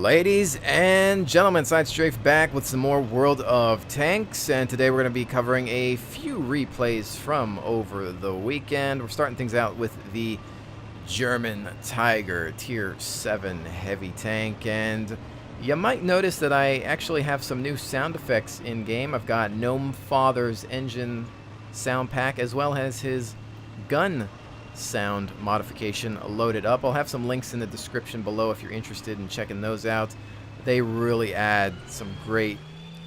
Ladies and gentlemen, Side Strafe back with some more World of Tanks, and today we're going to be covering a few replays from over the weekend. We're starting things out with the German Tiger Tier 7 heavy tank, and you might notice that I actually have some new sound effects in-game. I've got Gnome Father's engine sound pack as well as his gun sound modification loaded up. I'll have some links in the description below if you're interested in checking those out. They really add some great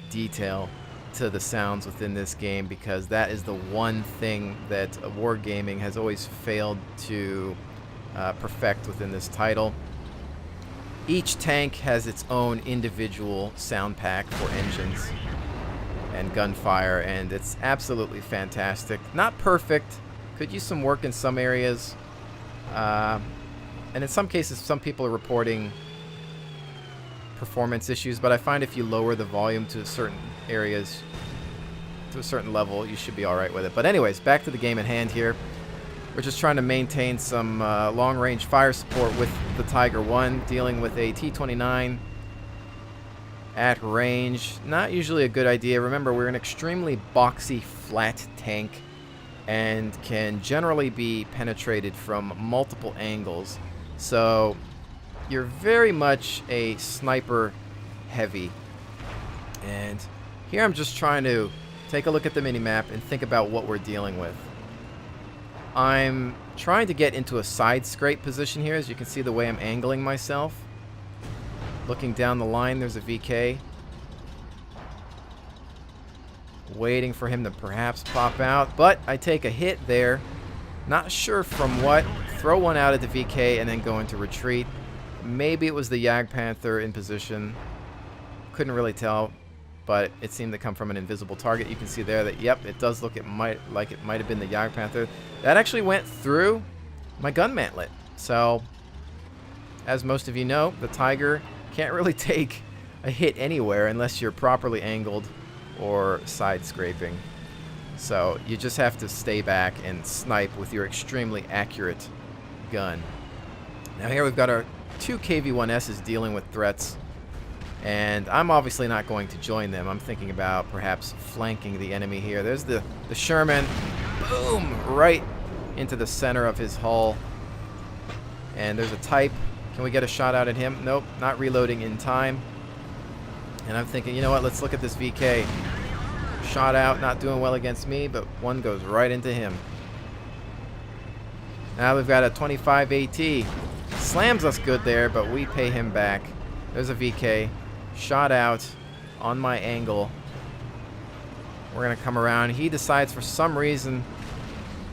detail to the sounds within this game, because that is the one thing that Wargaming has always failed to perfect within this title. Each tank has its own individual sound pack for engines and gunfire, and it's absolutely fantastic. Not perfect. Could use some work in some areas, and in some cases some people are reporting performance issues, but I find if you lower the volume to certain areas to a certain level, you should be alright with it. But anyways, back to the game at hand here. We're just trying to maintain some long-range fire support with the Tiger 1, dealing with a T-29 at range. Not usually a good idea. Remember, we're an extremely boxy, flat tank and can generally be penetrated from multiple angles. So you're very much a sniper heavy. And here I'm just trying to take a look at the minimap and think about what we're dealing with. I'm trying to get into a side scrape position here. As you can see, the way I'm angling myself. Looking down the line, there's a VK. Waiting for him to perhaps pop out, but I take a hit there. Not sure from what. Throw one out at the VK and then go into retreat. Maybe it was the Jagdpanther in position. Couldn't really tell, but it seemed to come from an invisible target. You can see there that, yep, it does look like it might have been the Jagdpanther. That actually went through my gun mantlet. So, as most of you know, the Tiger can't really take a hit anywhere unless you're properly angled or side scraping. So you just have to stay back and snipe with your extremely accurate gun. Now here we've got our two KV-1Ss dealing with threats, and I'm obviously not going to join them. I'm thinking about perhaps flanking the enemy here. There's the Sherman. Boom! Right into the center of his hull. And there's a Type. Can we get a shot out at him? Nope, not reloading in time. And I'm thinking, you know what, let's look at this VK. Shot out, not doing well against me, but one goes right into him. Now we've got a 25 AT. Slams us good there, but we pay him back. There's a VK. Shot out on my angle. We're going to come around. He decides for some reason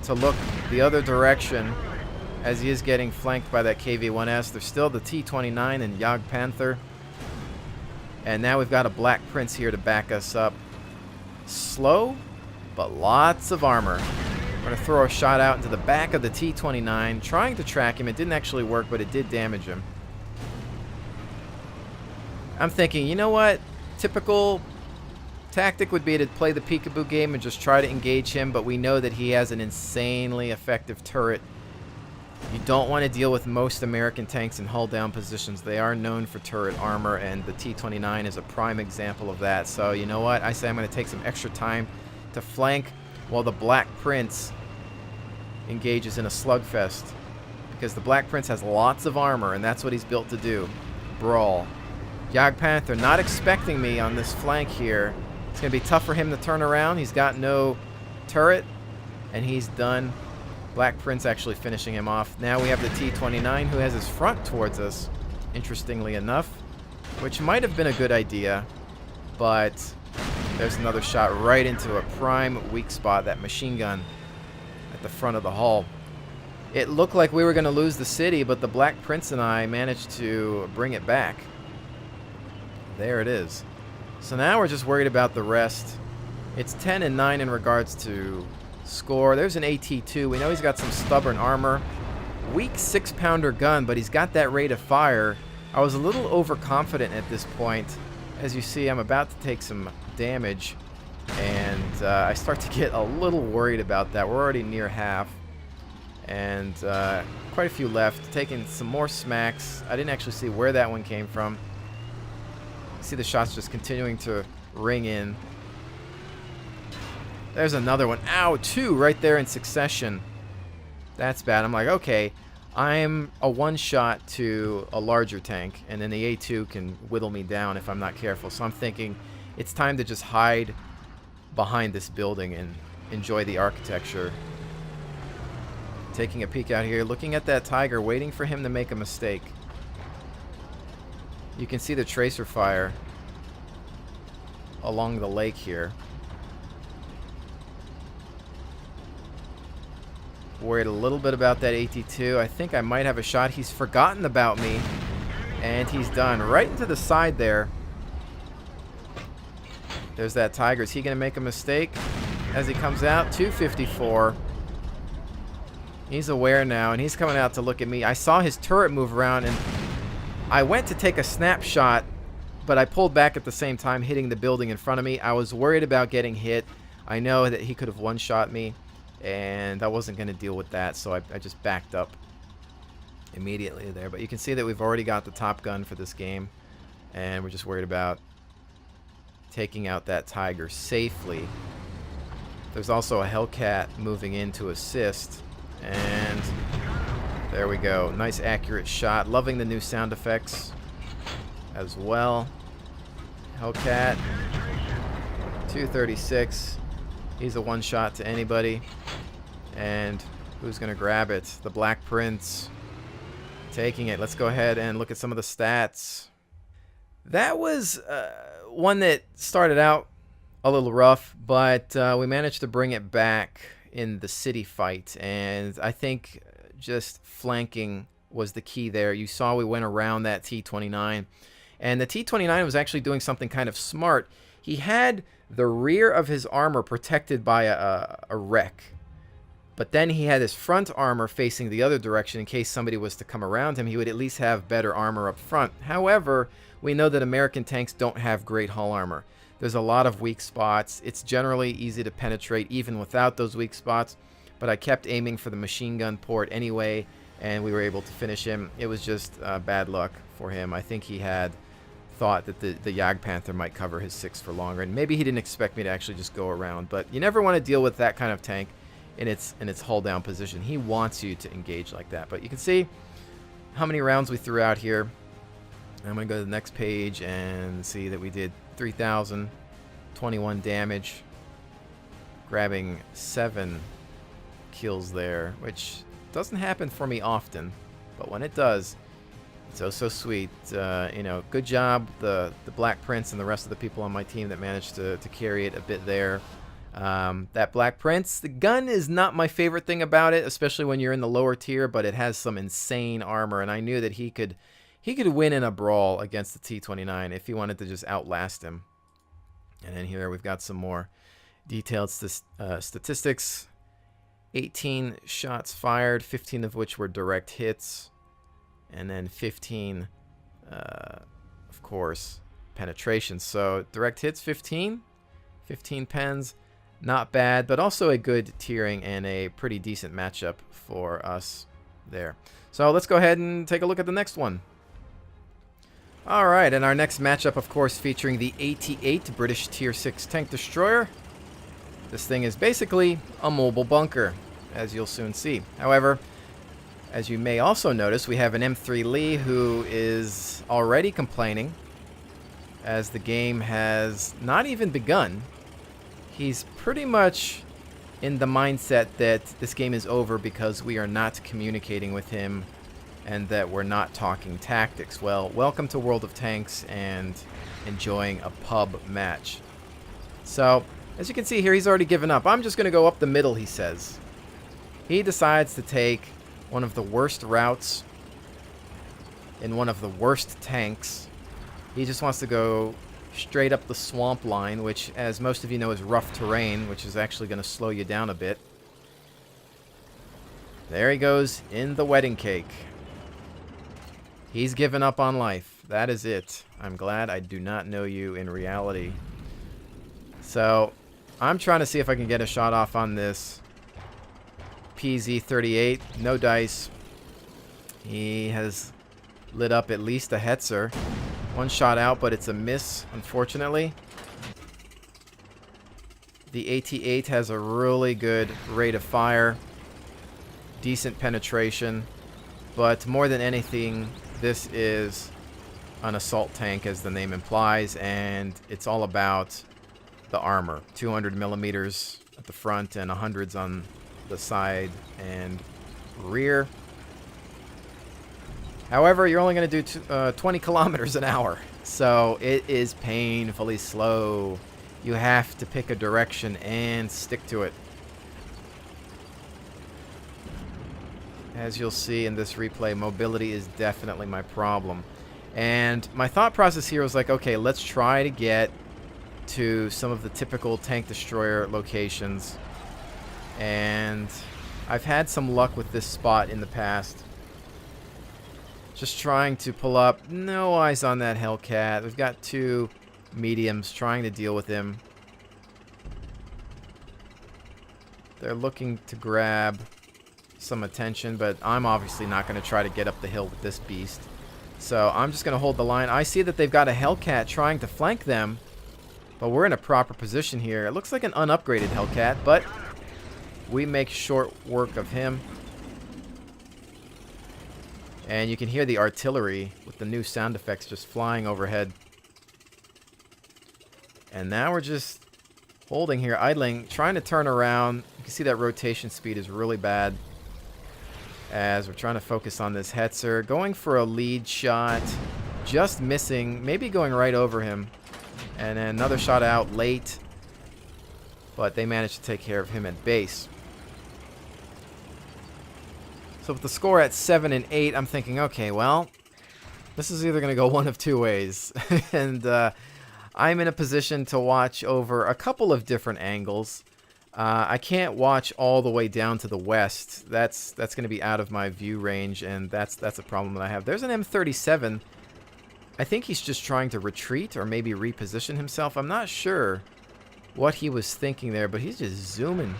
to look the other direction as he is getting flanked by that KV-1S. There's still the T-29 and Jagdpanther. And now we've got a Black Prince here to back us up. Slow, but lots of armor. We're going to throw a shot out into the back of the T-29, trying to track him. It didn't actually work, but it did damage him. I'm thinking, you know what? Typical tactic would be to play the peekaboo game and just try to engage him, but we know that he has an insanely effective turret. You don't want to deal with most American tanks in hull-down positions. They are known for turret armor, and the T-29 is a prime example of that. So, you know what? I say I'm going to take some extra time to flank while the Black Prince engages in a slugfest. Because the Black Prince has lots of armor, and that's what he's built to do. Brawl. Jagdpanther not expecting me on this flank here. It's going to be tough for him to turn around. He's got no turret, and he's done. Black Prince actually finishing him off. Now we have the T-29 who has his front towards us, interestingly enough, which might have been a good idea, but there's another shot right into a prime weak spot, that machine gun at the front of the hull. It looked like we were going to lose the city, but the Black Prince and I managed to bring it back. There it is. So now we're just worried about the rest. It's 10-9 in regards to score. There's an AT-2. We know he's got some stubborn armor. Weak 6-pounder gun, but he's got that rate of fire. I was a little overconfident at this point. As you see, I'm about to take some damage, and I start to get a little worried about that. We're already near half, and quite a few left. Taking some more smacks. I didn't actually see where that one came from. see the shots just continuing to ring in. There's another one. Ow, 2 right there in succession. That's bad. I'm like, okay, I'm a one-shot to a larger tank, and then the A2 can whittle me down if I'm not careful. So I'm thinking it's time to just hide behind this building and enjoy the architecture. Taking a peek out here, looking at that Tiger, waiting for him to make a mistake. You can see the tracer fire along the lake here. Worried a little bit about that AT2. I think I might have a shot. He's forgotten about me, and he's done. Right into the side there. There's that Tiger. Is he going to make a mistake as he comes out? 254. He's aware now, and he's coming out to look at me. I saw his turret move around, and I went to take a snapshot, but I pulled back at the same time, hitting the building in front of me. I was worried about getting hit. I know that he could have one-shot me, and I wasn't going to deal with that, so I just backed up immediately there. But you can see that we've already got the top gun for this game, and we're just worried about taking out that Tiger safely. There's also a Hellcat moving in to assist, and there we go. Nice accurate shot. Loving the new sound effects as well. Hellcat 236. He's a one-shot to anybody. And who's going to grab it? The Black Prince taking it. Let's go ahead and look at some of the stats. That was one that started out a little rough, but we managed to bring it back in the city fight. And I think just flanking was the key there. You saw we went around that T-29. And the T-29 was actually doing something kind of smart. He had the rear of his armor protected by a wreck. But then he had his front armor facing the other direction in case somebody was to come around him. He would at least have better armor up front. However, we know that American tanks don't have great hull armor. There's a lot of weak spots. It's generally easy to penetrate even without those weak spots. But I kept aiming for the machine gun port anyway, and we were able to finish him. It was just bad luck for him. I think he had thought that the Jagdpanther might cover his 6 for longer, and maybe he didn't expect me to actually just go around. But you never want to deal with that kind of tank in its hull down position. He wants you to engage like that. But you can see how many rounds we threw out here. I'm going to go to the next page and see that we did 3,021 damage, grabbing 7 kills there, which doesn't happen for me often, but when it does, it's oh so sweet. You know, good job the Black Prince and the rest of the people on my team that managed to carry it a bit there. That Black Prince, the gun is not my favorite thing about it, especially when you're in the lower tier, but it has some insane armor, and I knew that he could win in a brawl against the T-29 if he wanted to just outlast him. And then here we've got some more detailed statistics. 18 shots fired, 15 of which were direct hits, and then 15, of course, penetrations. So direct hits 15 pens, not bad, but also a good tiering and a pretty decent matchup for us there. So let's go ahead and take a look at the next one. All right, and our next matchup, of course, featuring the AT-8 British Tier 6 tank destroyer. This thing is basically a mobile bunker, as you'll soon see. However, as you may also notice, we have an M3 Lee who is already complaining as the game has not even begun. He's pretty much in the mindset that this game is over because we are not communicating with him and that we're not talking tactics. Well, welcome to World of Tanks and enjoying a pub match. So, as you can see here, he's already given up. I'm just going to go up the middle, he says. He decides to take one of the worst routes in one of the worst tanks. He just wants to go straight up the swamp line, which, as most of you know, is rough terrain, which is actually going to slow you down a bit. There he goes in the wedding cake. He's given up on life. That is it. I'm glad I do not know you in reality. So, I'm trying to see if I can get a shot off on this PZ-38. No dice. He has lit up at least a Hetzer. One shot out, but it's a miss, unfortunately. The AT-8 has a really good rate of fire. Decent penetration. But more than anything, this is an assault tank, as the name implies, and it's all about the armor. 200 millimeters at the front and 100s on the side and rear. However, you're only going to do 20 kilometers an hour, so it is painfully slow. You have to pick a direction and stick to it. As you'll see in this replay, mobility is definitely my problem. And my thought process here was like, okay, let's try to get to some of the typical tank destroyer locations. And I've had some luck with this spot in the past. Just trying to pull up. No eyes on that Hellcat. We've got two mediums trying to deal with him. They're looking to grab some attention, but I'm obviously not going to try to get up the hill with this beast. So I'm just going to hold the line. I see that they've got a Hellcat trying to flank them, but we're in a proper position here. It looks like an unupgraded Hellcat, but we make short work of him. And you can hear the artillery with the new sound effects just flying overhead. And now we're just holding here, idling, trying to turn around. You can see that rotation speed is really bad as we're trying to focus on this Hetzer. Going for a lead shot, just missing, maybe going right over him. And then another shot out late, but they managed to take care of him at base. So with the score at 7 and 8, I'm thinking, okay, well, this is either going to go one of two ways. And I'm in a position to watch over a couple of different angles. I can't watch all the way down to the west. That's going to be out of my view range, and that's a problem that I have. There's an M37. I think he's just trying to retreat or maybe reposition himself. I'm not sure what he was thinking there, but he's just zooming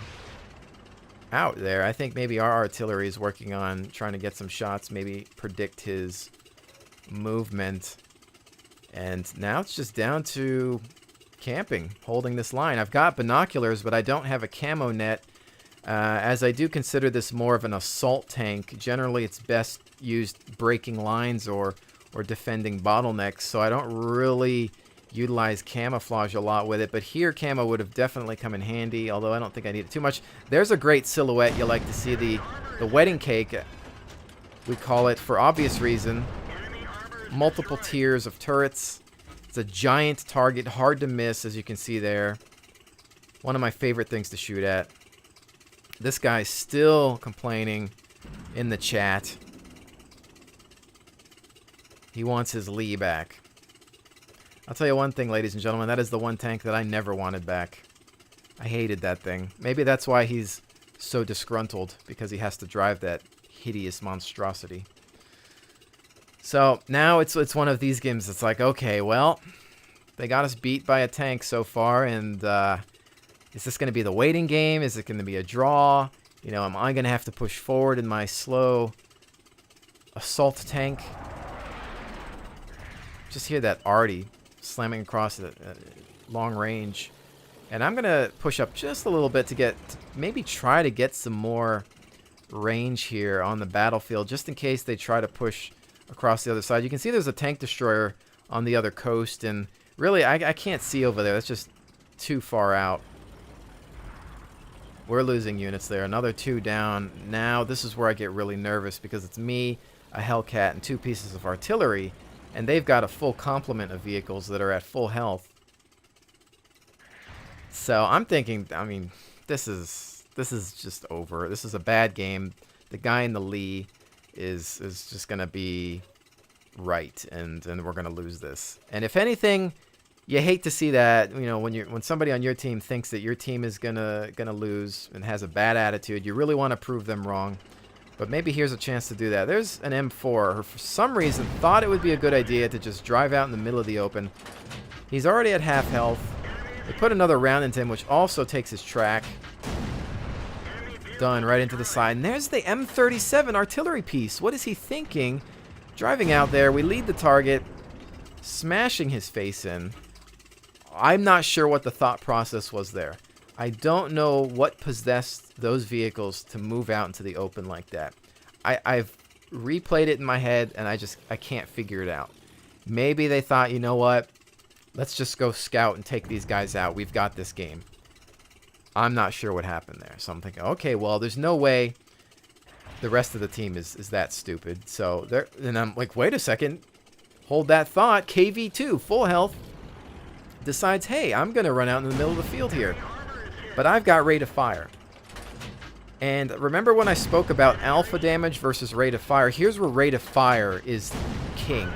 out there. I think maybe our artillery is working on trying to get some shots, maybe predict his movement. And now it's just down to camping, holding this line. I've got binoculars, but I don't have a camo net, as I do consider this more of an assault tank. Generally, it's best used breaking lines or defending bottlenecks, so I don't really utilize camouflage a lot with it, but here camo would have definitely come in handy, although I don't think I need it too much. There's a great silhouette. You like to see the wedding cake, we call it, for obvious reason. Multiple tiers of turrets. It's a giant target, hard to miss, as you can see there. One of my favorite things to shoot at. This guy's still complaining in the chat. He wants his Lee back. I'll tell you one thing, ladies and gentlemen, that is the one tank that I never wanted back. I hated that thing. Maybe that's why he's so disgruntled, because he has to drive that hideous monstrosity. So now it's one of these games that's like, okay, well, they got us beat by a tank so far, and is this going to be the waiting game? Is it going to be a draw? You know, am I going to have to push forward in my slow assault tank? Just hear that arty slamming across at long range. And I'm going to push up just a little bit to maybe try to get some more range here on the battlefield, just in case they try to push across the other side. You can see there's a tank destroyer on the other coast, and really I can't see over there. That's just too far out. We're losing units there. Another 2 down. Now this is where I get really nervous, because it's me, a Hellcat, and 2 pieces of artillery, and they've got a full complement of vehicles that are at full health. So I'm thinking, I mean, this is just over. This is a bad game. The guy in the Lee is just gonna be right, and we're gonna lose this. And if anything, you hate to see that. You know, when somebody on your team thinks that your team is gonna lose and has a bad attitude, you really want to prove them wrong. But maybe here's a chance to do that. There's an M4 who, for some reason, thought it would be a good idea to just drive out in the middle of the open. He's already at half health. They put another round into him, which also takes his track. Done, right into the side. And there's the M37 artillery piece. What is he thinking? Driving out there, we lead the target. smashing his face in. I'm not sure what the thought process was there. I don't know what possessed those vehicles to move out into the open like that. I've replayed it in my head, and I can't figure it out. Maybe they thought, you know what? Let's just go scout and take these guys out. We've got this game. I'm not sure what happened there. So I'm thinking, okay, well, there's no way the rest of the team is that stupid. So there, and I'm like, wait a second. Hold that thought. KV2, full health, decides, hey, I'm going to run out in the middle of the field here. But I've got rate of fire. And remember when I spoke about alpha damage versus rate of fire? Here's where rate of fire is king.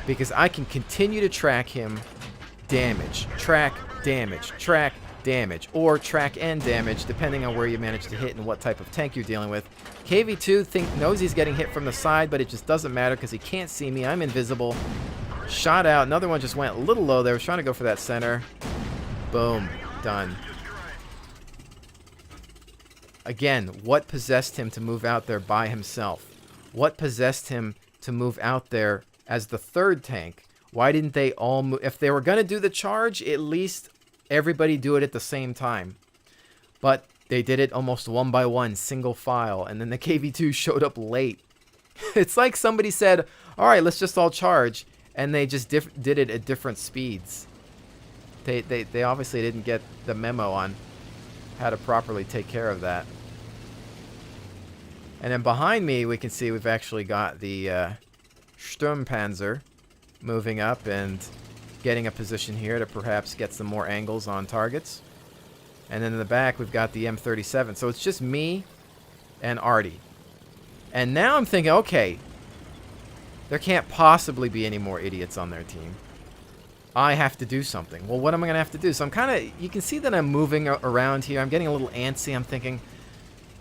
Because I can continue to track him, damage, track, damage, track, damage, or track and damage, depending on where you manage to hit and what type of tank you're dealing with. KV2 knows he's getting hit from the side, but it just doesn't matter because he can't see me. I'm invisible. Shot out. Another one just went a little low there. Was trying to go for that center. Boom. Done. Again, what possessed him to move out there by himself? What possessed him to move out there as the third tank? Why didn't they all move? If they were going to do the charge, at least everybody do it at the same time. But they did it almost one by one, single file, and then the KV2 showed up late. It's like somebody said, all right, let's just all charge, and they just did it at different speeds. They obviously didn't get the memo on how to properly take care of that. And then behind me, we can see we've actually got the Sturmpanzer moving up and getting a position here to perhaps get some more angles on targets. And then in the back, we've got the M37. So it's just me and Artie. And now I'm thinking, okay, there can't possibly be any more idiots on their team. I have to do something. Well, what am I going to have to do? So I'm kind of, you can see that I'm moving around here. I'm getting a little antsy. I'm thinking,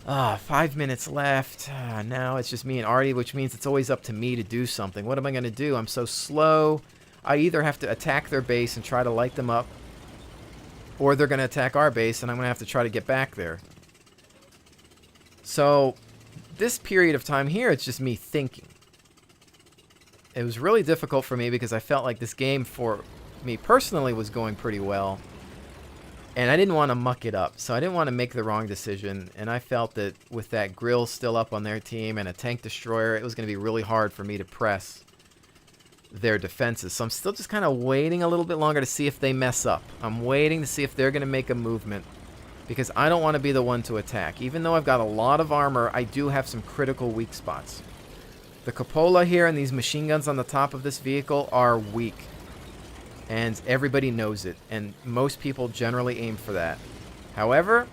5 minutes left. Now it's just me and Artie, which means it's always up to me to do something. What am I going to do? I'm so slow. I either have to attack their base and try to light them up, or they're going to attack our base, and I'm going to have to try to get back there. So this period of time here, it's just me thinking. It was really difficult for me because I felt like this game for me personally was going pretty well. And I didn't want to muck it up, so I didn't want to make the wrong decision. And I felt that with that grill still up on their team and a tank destroyer, it was going to be really hard for me to press their defenses. So I'm still just kind of waiting a little bit longer to see if they mess up. I'm waiting to see if they're going to make a movement, because I don't want to be the one to attack. Even though I've got a lot of armor, I do have some critical weak spots. The cupola here and these machine guns on the top of this vehicle are weak. And everybody knows it, and most people generally aim for that. However,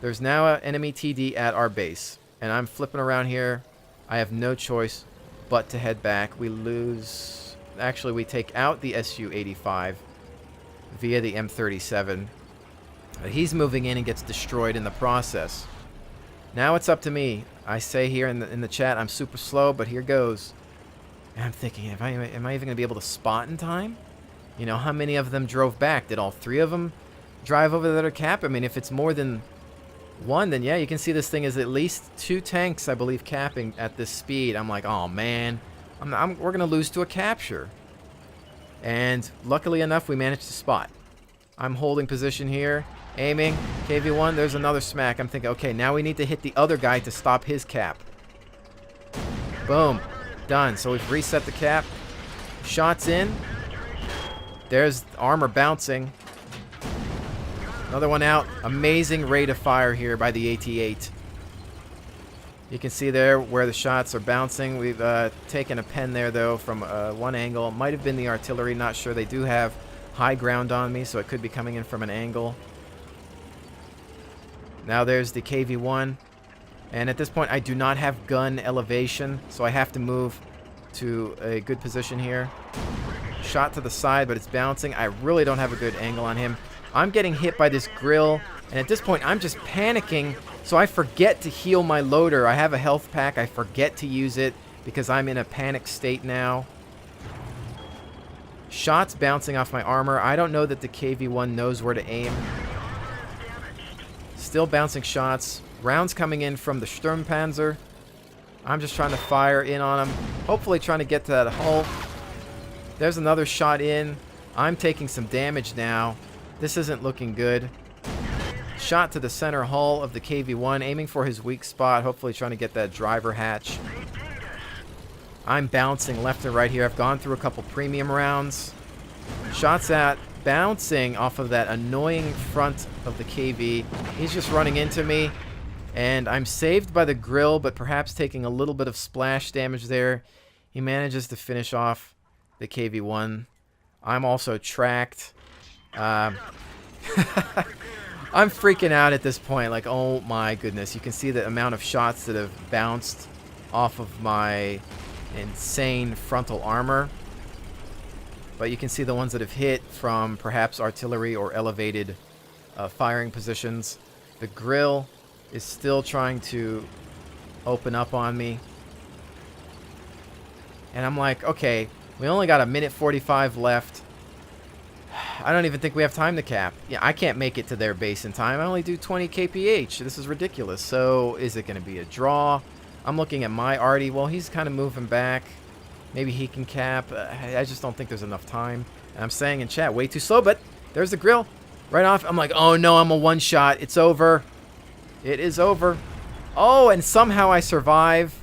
there's now an enemy TD at our base, and I'm flipping around here. I have no choice but to head back. We lose... Actually, we take out the Su-85 via the M37. But he's moving in and gets destroyed in the process. Now it's up to me. I say here in the chat, I'm super slow, but here goes. And I'm thinking, am I even going to be able to spot in time? You know, how many of them drove back? Did all 3 of them drive over there to cap? I mean, if it's more than 1, then yeah, you can see this thing is at least 2 tanks, I believe, capping at this speed. I'm like, oh man, we're going to lose to a capture. And luckily enough, we managed to spot. I'm holding position here, aiming. KV1, there's another smack. I'm thinking, okay, now we need to hit the other guy to stop his cap. Boom. Done. So we've reset the cap. Shots in. There's armor bouncing. Another one out. Amazing rate of fire here by the AT-8. You can see there where the shots are bouncing. We've taken a pen there, though, from one angle. Might have been the artillery. Not sure. They do have high ground on me, so it could be coming in from an angle. Now there's the KV-1. And at this point, I do not have gun elevation, so I have to move to a good position here. Shot to the side, but it's bouncing. I really don't have a good angle on him. I'm getting hit by this grill, and at this point, I'm just panicking, so I forget to heal my loader. I have a health pack. I forget to use it because I'm in a panic state now. Shots bouncing off my armor. I don't know that the KV-1 knows where to aim. Still bouncing shots. Rounds coming in from the Sturmpanzer. I'm just trying to fire in on him. Hopefully trying to get to that hull. There's another shot in. I'm taking some damage now. This isn't looking good. Shot to the center hull of the KV-1, aiming for his weak spot, hopefully trying to get that driver hatch. I'm bouncing left and right here. I've gone through a couple premium rounds. Shots at bouncing off of that annoying front of the KV. He's just running into me, and I'm saved by the grill, but perhaps taking a little bit of splash damage there. He manages to finish off the KV-1. I'm also tracked. I'm freaking out at this point. Like, oh my goodness. You can see the amount of shots that have bounced off of my insane frontal armor. But you can see the ones that have hit from perhaps artillery or elevated firing positions. The grill is still trying to open up on me. And I'm like, okay, we only got 1:45 left. I don't even think we have time to cap. Yeah, I can't make it to their base in time. I only do 20 kph. This is ridiculous. So is it going to be a draw? I'm looking at my arty. Well, he's kind of moving back. Maybe he can cap. I just don't think there's enough time. And I'm saying in chat, way too slow, but there's the grill. Right off. I'm like, oh no, I'm a one-shot. It's over. It is over. Oh, and somehow I survive.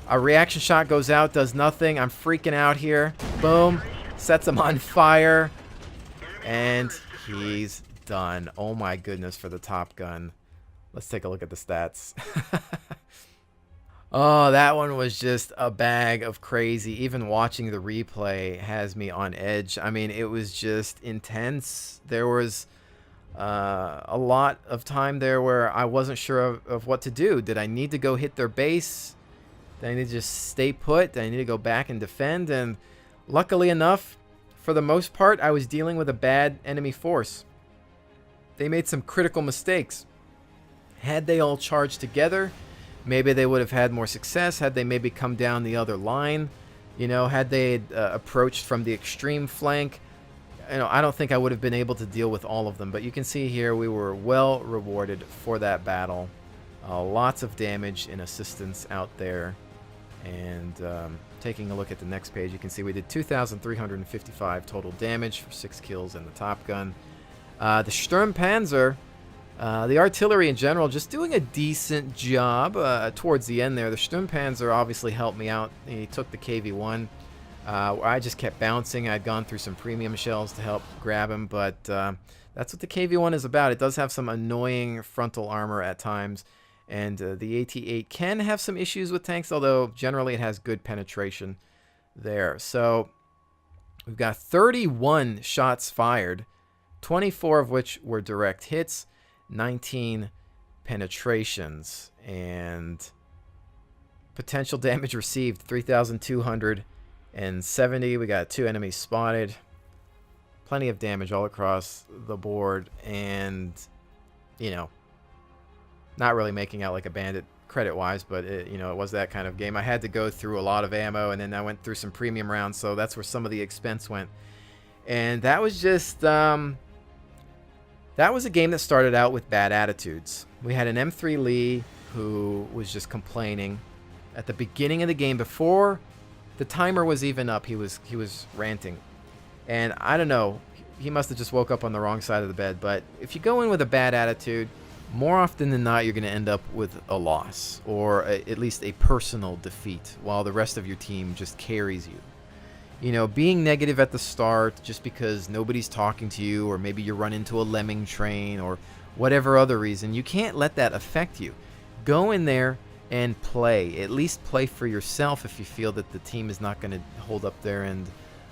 A reaction shot goes out, does nothing. I'm freaking out here. Boom. Sets him on fire. And he's done. Oh my goodness for the Top Gun. Let's take a look at the stats. Oh, that one was just a bag of crazy. Even watching the replay has me on edge. I mean, it was just intense. There was a lot of time there where I wasn't sure of what to do. Did I need to go hit their base? Did I need to just stay put? Did I need to go back and defend? And luckily enough, for the most part, I was dealing with a bad enemy force. They made some critical mistakes. Had they all charged together, maybe they would have had more success. Had they maybe come down the other line, you know, had they approached from the extreme flank, you know, I don't think I would have been able to deal with all of them. But you can see here we were well rewarded for that battle. Lots of damage and assistance out there. And taking a look at the next page, you can see we did 2,355 total damage for 6 kills in the Top Gun. The Sturmpanzer, the artillery in general, just doing a decent job towards the end there. The Sturmpanzer obviously helped me out. He took the KV-1. I just kept bouncing. I'd gone through some premium shells to help grab him, but that's what the KV-1 is about. It does have some annoying frontal armor at times. And the AT-8 can have some issues with tanks, although generally it has good penetration there. So we've got 31 shots fired, 24 of which were direct hits, 19 penetrations, and potential damage received, 3,270. We got 2 enemies spotted. Plenty of damage all across the board, and, you know, not really making out like a bandit credit-wise, but it, you know, it was that kind of game. I had to go through a lot of ammo, and then I went through some premium rounds, so that's where some of the expense went. And that was just that was a game that started out with bad attitudes. We had an M3 Lee who was just complaining at the beginning of the game. Before the timer was even up, he was ranting. And I don't know, he must have just woke up on the wrong side of the bed. But if you go in with a bad attitude, more often than not, you're going to end up with a loss, or at least a personal defeat, while the rest of your team just carries you. You know, being negative at the start just because nobody's talking to you, or maybe you run into a lemming train, or whatever other reason, you can't let that affect you. Go in there and play. At least play for yourself if you feel that the team is not going to hold up their end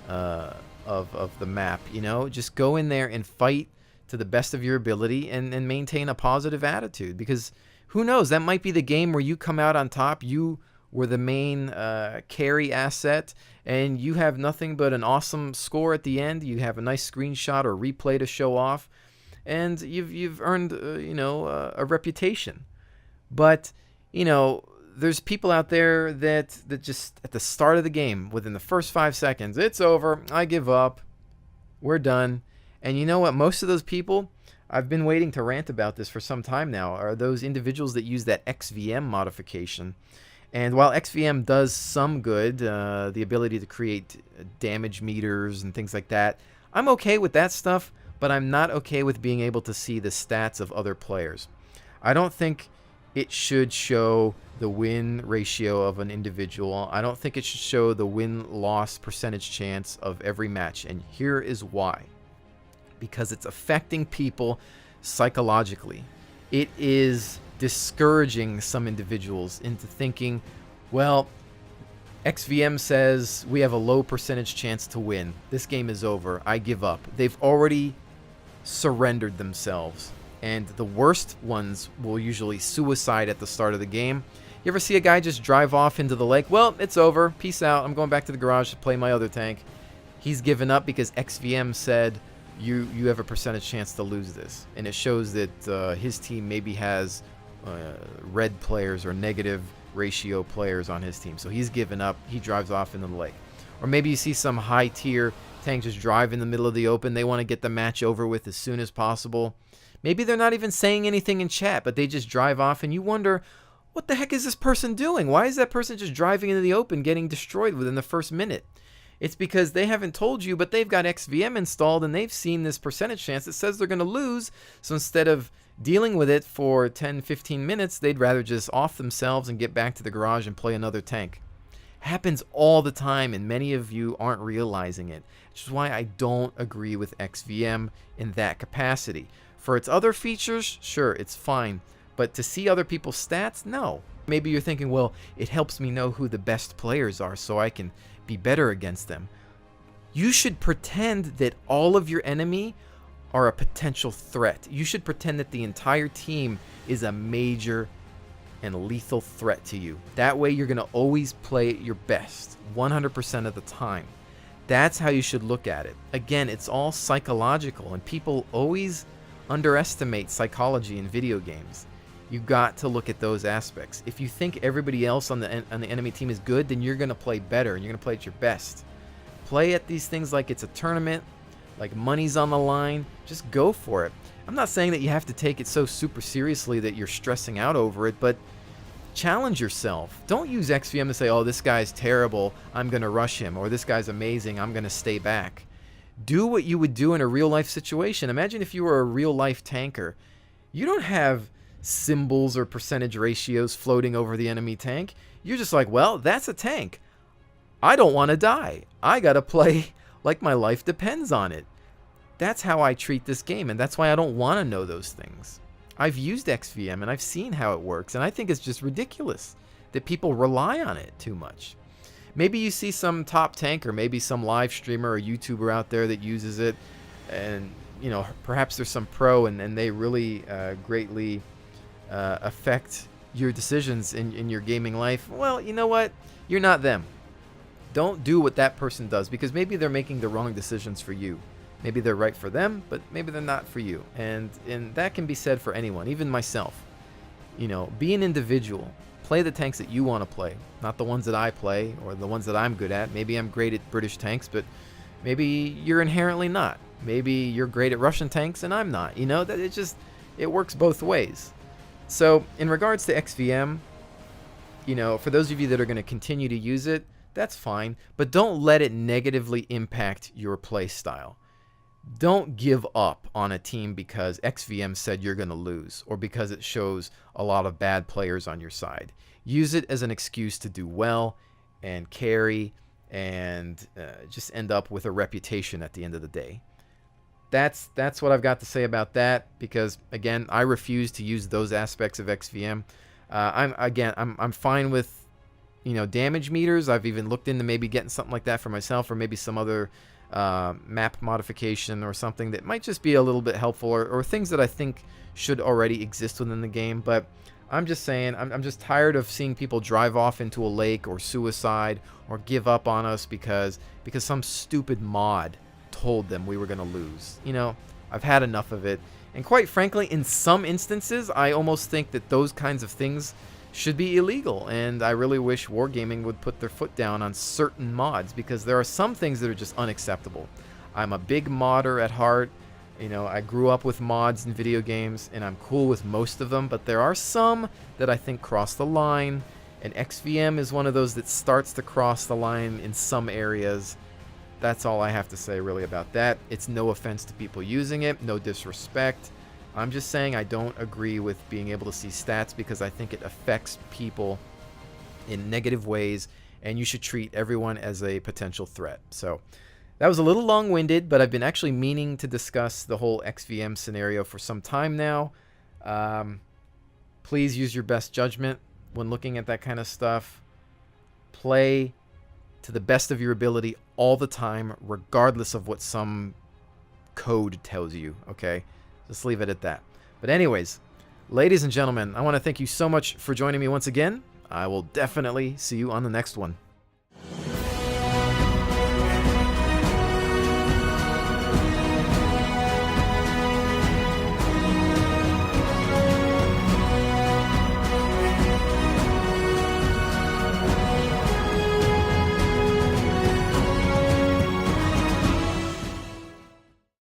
of the map. You know, just go in there and fight to the best of your ability and maintain a positive attitude, because who knows, that might be the game where you come out on top. You were the main carry asset, and you have nothing but an awesome score at the end. You have a nice screenshot or replay to show off, and you've earned you know, a reputation. But you know, there's people out there that just at the start of the game, within the first 5 seconds, it's over, I give up, we're done. And you know what? Most of those people, I've been waiting to rant about this for some time now, are those individuals that use that XVM modification. And while XVM does some good, the ability to create damage meters and things like that, I'm okay with that stuff, but I'm not okay with being able to see the stats of other players. I don't think it should show the win ratio of an individual. I don't think it should show the win-loss percentage chance of every match. And here is why. Because it's affecting people psychologically. It is discouraging some individuals into thinking, well, XVM says we have a low percentage chance to win. This game is over. I give up. They've already surrendered themselves. And the worst ones will usually suicide at the start of the game. You ever see a guy just drive off into the lake? Well, it's over. Peace out. I'm going back to the garage to play my other tank. He's given up because XVM said you have a percentage chance to lose this. And it shows that his team maybe has red players or negative ratio players on his team. So he's given up. He drives off into the lake. Or maybe you see some high-tier tank just drive in the middle of the open. They want to get the match over with as soon as possible. Maybe they're not even saying anything in chat, but they just drive off, and you wonder, what the heck is this person doing? Why is that person just driving into the open, getting destroyed within the first minute? It's because they haven't told you, but they've got XVM installed, and they've seen this percentage chance that says they're going to lose. So instead of dealing with it for 10, 15 minutes, they'd rather just off themselves and get back to the garage and play another tank. Happens all the time, and many of you aren't realizing it, which is why I don't agree with XVM in that capacity. For its other features, sure, it's fine. But to see other people's stats, no. Maybe you're thinking, well, it helps me know who the best players are so I can be better against them. You should pretend that all of your enemy are a potential threat. You should pretend that the entire team is a major and lethal threat to you. That way you're going to always play at your best 100% of the time. That's how you should look at it. Again, it's all psychological, and people always underestimate psychology in video games. You got to look at those aspects. If you think everybody else on the enemy team is good, then you're going to play better and you're going to play at your best. Play at these things like it's a tournament, like money's on the line. Just go for it. I'm not saying that you have to take it so super seriously that you're stressing out over it, but challenge yourself. Don't use XVM to say, oh, this guy's terrible, I'm going to rush him, or this guy's amazing, I'm going to stay back. Do what you would do in a real-life situation. Imagine if you were a real-life tanker. You don't have symbols or percentage ratios floating over the enemy tank. You're just like, well, that's a tank. I don't want to die. I got to play like my life depends on it. That's how I treat this game, and that's why I don't want to know those things. I've used XVM, and I've seen how it works, and I think it's just ridiculous that people rely on it too much. Maybe you see some top tanker, maybe some live streamer or YouTuber out there that uses it, and you know, perhaps there's some pro and they really greatly affect your decisions in your gaming life. Well, you know what? You're not them. Don't do what that person does, because maybe they're making the wrong decisions for you. Maybe they're right for them, but maybe they're not for you. And that can be said for anyone, even myself. You know, be an individual. Play the tanks that you want to play, not the ones that I play or the ones that I'm good at. Maybe I'm great at British tanks, but maybe you're inherently not. Maybe you're great at Russian tanks and I'm not. You know, that it works both ways. So in regards to XVM, you know, for those of you that are going to continue to use it, that's fine, but don't let it negatively impact your play style. Don't give up on a team because XVM said you're going to lose, or because it shows a lot of bad players on your side. Use it as an excuse to do well and carry and just end up with a reputation at the end of the day. That's what I've got to say about that, because again, I refuse to use those aspects of XVM. I'm fine with, you know, damage meters. I've even looked into maybe getting something like that for myself, or maybe some other map modification or something that might just be a little bit helpful, or things that I think should already exist within the game. But I'm just saying, I'm just tired of seeing people drive off into a lake or suicide or give up on us because some stupid mod told them we were going to lose. You know, I've had enough of it. And quite frankly, in some instances, I almost think that those kinds of things should be illegal, and I really wish Wargaming would put their foot down on certain mods, because there are some things that are just unacceptable. I'm a big modder at heart. You know, I grew up with mods in video games, and I'm cool with most of them, but there are some that I think cross the line, And XVM is one of those that starts to cross the line in some areas. That's all I have to say really about that. It's no offense to people using it, no disrespect. I'm just saying I don't agree with being able to see stats because I think it affects people in negative ways, and you should treat everyone as a potential threat. So that was a little long-winded, but I've been actually meaning to discuss the whole XVM scenario for some time now. Please use your best judgment when looking at that kind of stuff. Play to the best of your ability all the time, regardless of what some code tells you, okay? Just leave it at that. But anyways, ladies and gentlemen, I want to thank you so much for joining me once again. I will definitely see you on the next one.